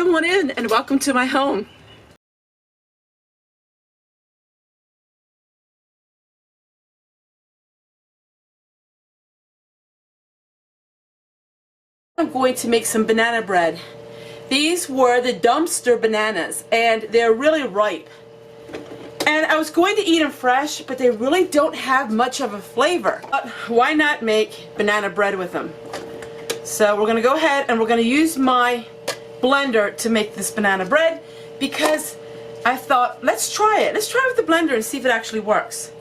Come on in and welcome to my home. I'm going to make some banana bread. These were the dumpster bananas and they're really ripe. And I was going to eat them fresh, but they really don't have much of a flavor. But why not make banana bread with them? So we're going to go ahead and we're going to use my blender to make this banana bread because I thought, let's try it. Let's try it with the blender and see if it actually works.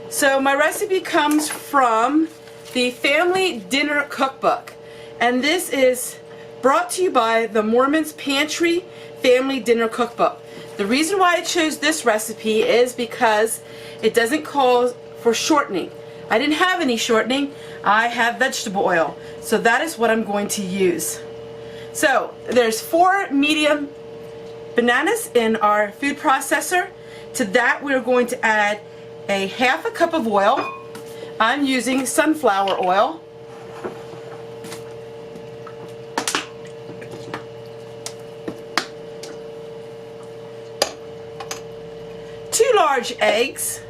So my recipe comes from the Family Dinner Cookbook. And this is brought to you by the Mormon's Pantry Family Dinner Cookbook. The reason why I chose this recipe is because it doesn't call for shortening. I didn't have any shortening. I have vegetable oil. So that is what I'm going to use. So there's 4 medium bananas in our food processor. To that we're going to add a half a cup of oil. I'm using sunflower oil. Two large eggs.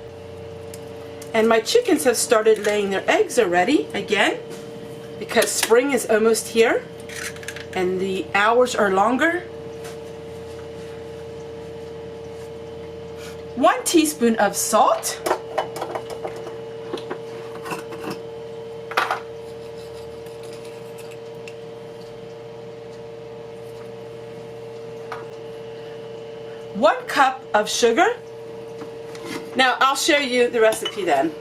And my chickens have started laying their eggs already, again, because spring is almost here and the hours are longer. 1 teaspoon of salt. One cup of sugar. Now I'll show you the recipe then.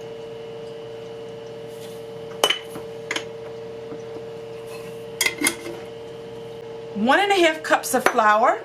One and a half cups of flour.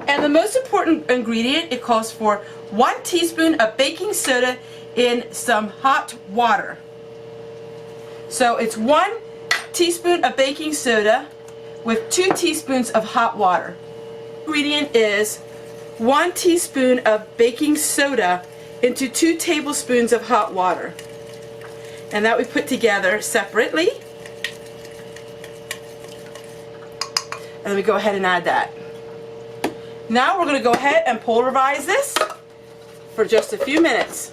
And the most important ingredient, it calls for 1 teaspoon of baking soda in some hot water. So it's 1 teaspoon of baking soda with 2 teaspoons of hot water. Ingredient is 1 teaspoon of baking soda into 2 tablespoons of hot water. And that we put together separately. And then we go ahead and add that. Now we're going to go ahead and pulverize this for just a few minutes.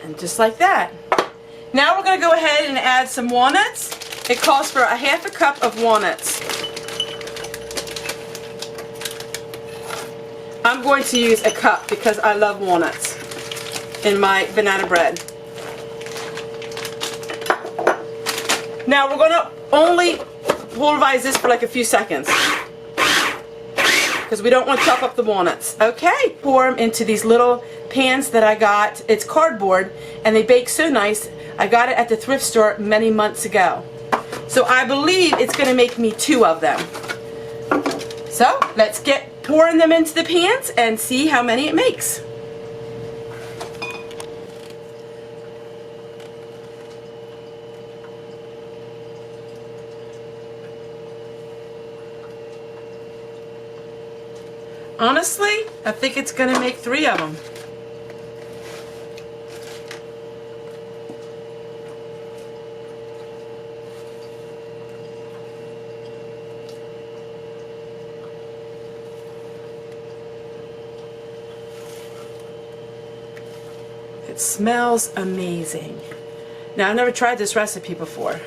And just like that. Now we're going to go ahead and add some walnuts. It calls for a half a cup of walnuts. I'm going to use a cup because I love walnuts in my banana bread. Now we're going to only pulverize this for like a few seconds because we don't want to chop up the walnuts. Okay, pour them into these little pans that I got. It's cardboard and they bake so nice. I got it at the thrift store many months ago. So I believe it's going to make me 2 of them. So let's get pouring them into the pans and see how many it makes. Honestly, I think it's going to make 3 of them. It smells amazing. Now, I've never tried this recipe before,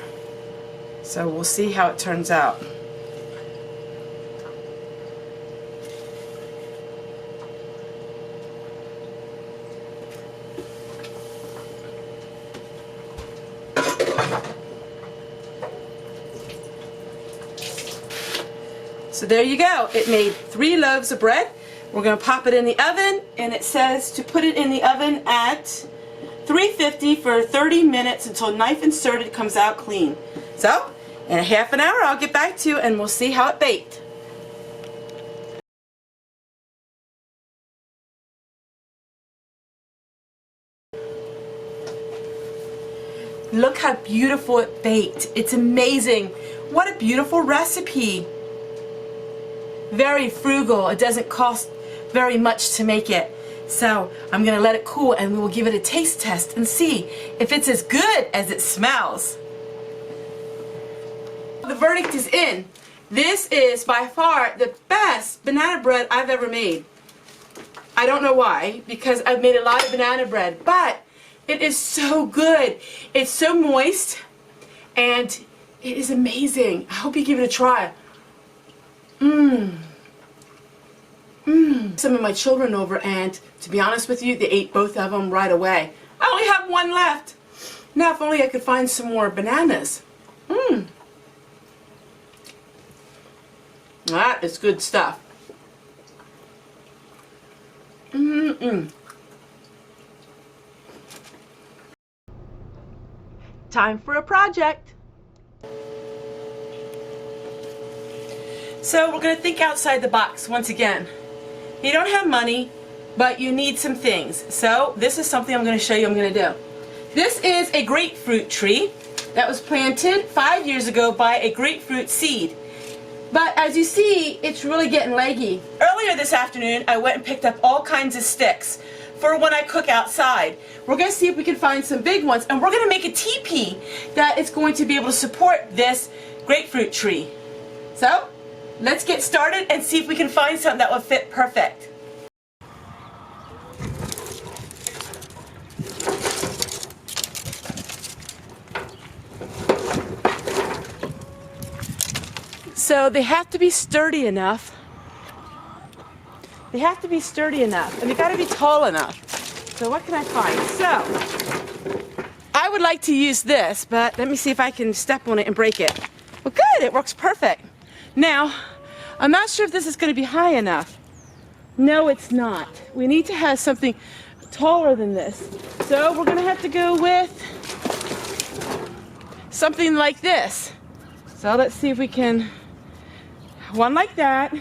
so we'll see how it turns out. So there you go. It made 3 loaves of bread. We're going to pop it in the oven, and it says to put it in the oven at 350 for 30 minutes until knife inserted comes out clean. So, in a half an hour I'll get back to you and we'll see how it baked. Look how beautiful it baked. It's amazing. What a beautiful recipe. Very frugal. It doesn't cost very much to make it. So I'm going to let it cool and we will give it a taste test and see if it's as good as it smells. The verdict is in. This is by far the best banana bread I've ever made. I don't know why, because I've made a lot of banana bread, but it is so good. It's so moist and it is amazing. I hope you give it a try. Some of my children over, and to be honest with you, they ate both of them right away. I only have one left. Now if only I could find some more bananas. That is good stuff. Time for a project. So we're going to think outside the box once again. You don't have money, but you need some things. So this is something I'm going to show you I'm going to do. This is a grapefruit tree that was planted 5 years ago by a grapefruit seed. But as you see, it's really getting leggy. Earlier this afternoon, I went and picked up all kinds of sticks for when I cook outside. We're going to see if we can find some big ones, and we're going to make a teepee that is going to be able to support this grapefruit tree. So let's get started and see if we can find something that will fit perfect. So they have to be sturdy enough. They have to be sturdy enough, and they got to be tall enough. So what can I find? So I would like to use this, but let me see if I can step on it and break it. Well, good, it works perfect. Now, I'm not sure if this is going to be high enough. No, it's not. We need to have something taller than this. So we're going to have to go with something like this. So let's see if we can, one like that.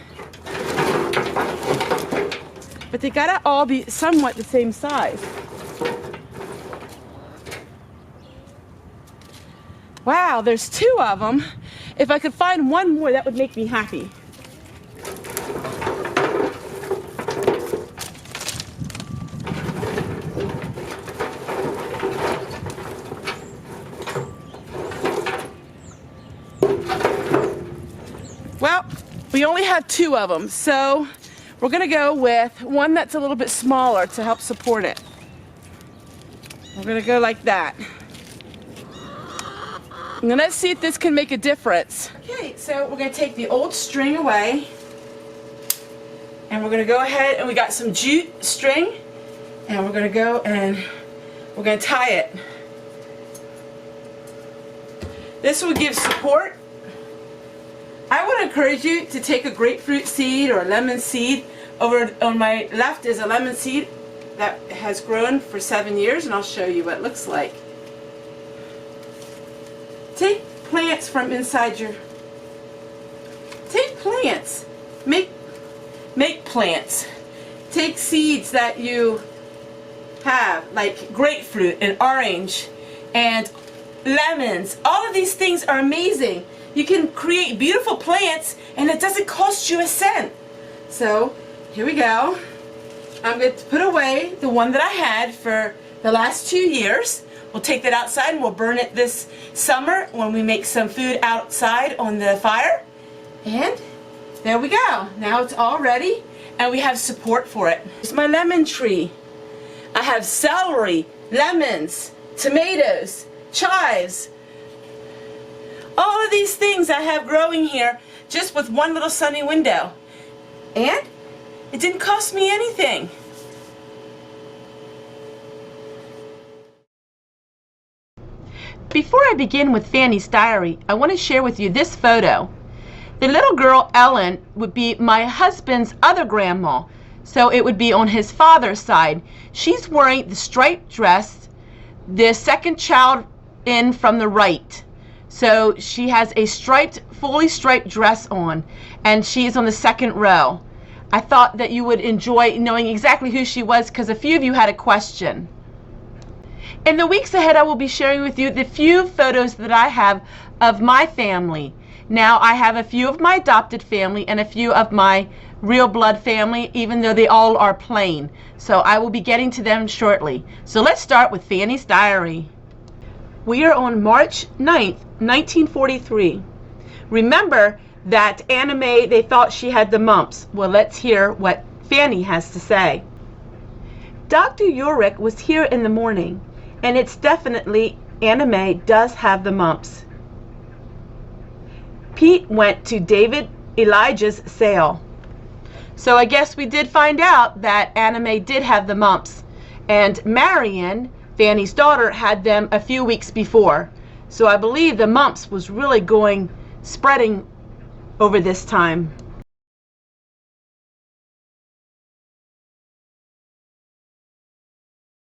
But they gotta all be somewhat the same size. Wow, there's 2 of them. If I could find one more, that would make me happy. Well, we only have 2 of them, so we're going to go with one that's a little bit smaller to help support it. We're going to go like that. And then let's see if this can make a difference. Okay, so we're going to take the old string away. And we're going to go ahead and we got some jute string. And we're going to go and we're going to tie it. This will give support. I would encourage you to take a grapefruit seed or a lemon seed. Over on my left is a lemon seed that has grown for 7 years, and I'll show you what it looks like. Take plants from inside your... Take plants. Make plants. Take seeds that you have, like grapefruit and orange and lemons. All of these things are amazing. You can create beautiful plants and it doesn't cost you a cent. So here we go. I'm going to put away the one that I had for the last 2 years. We'll take that outside and we'll burn it this summer when we make some food outside on the fire. And there we go. Now it's all ready and we have support for it. It's my lemon tree. I have celery, lemons, tomatoes, chives. All of these things I have growing here just with one little sunny window. And it didn't cost me anything. Before I begin with Fanny's diary, I want to share with you this photo. The little girl, Ellen, would be my husband's other grandma. So it would be on his father's side. She's wearing the striped dress, the second child in from the right. So she has a striped, fully striped dress on, and she's on the second row. I thought that you would enjoy knowing exactly who she was because a few of you had a question. In the weeks ahead, I will be sharing with you the few photos that I have of my family. Now, I have a few of my adopted family and a few of my real blood family, even though they all are plain. So I will be getting to them shortly. So let's start with Fanny's diary. We are on March 9th, 1943. Remember that Anna Mae, they thought she had the mumps. Well, let's hear what Fanny has to say. Dr. Ulrich was here in the morning, and it's definitely Anna Mae does have the mumps. Pete went to David Elijah's sale. So I guess we did find out that Anna Mae did have the mumps, and Marion, Fanny's daughter, had them a few weeks before. So I believe the mumps was really spreading over this time.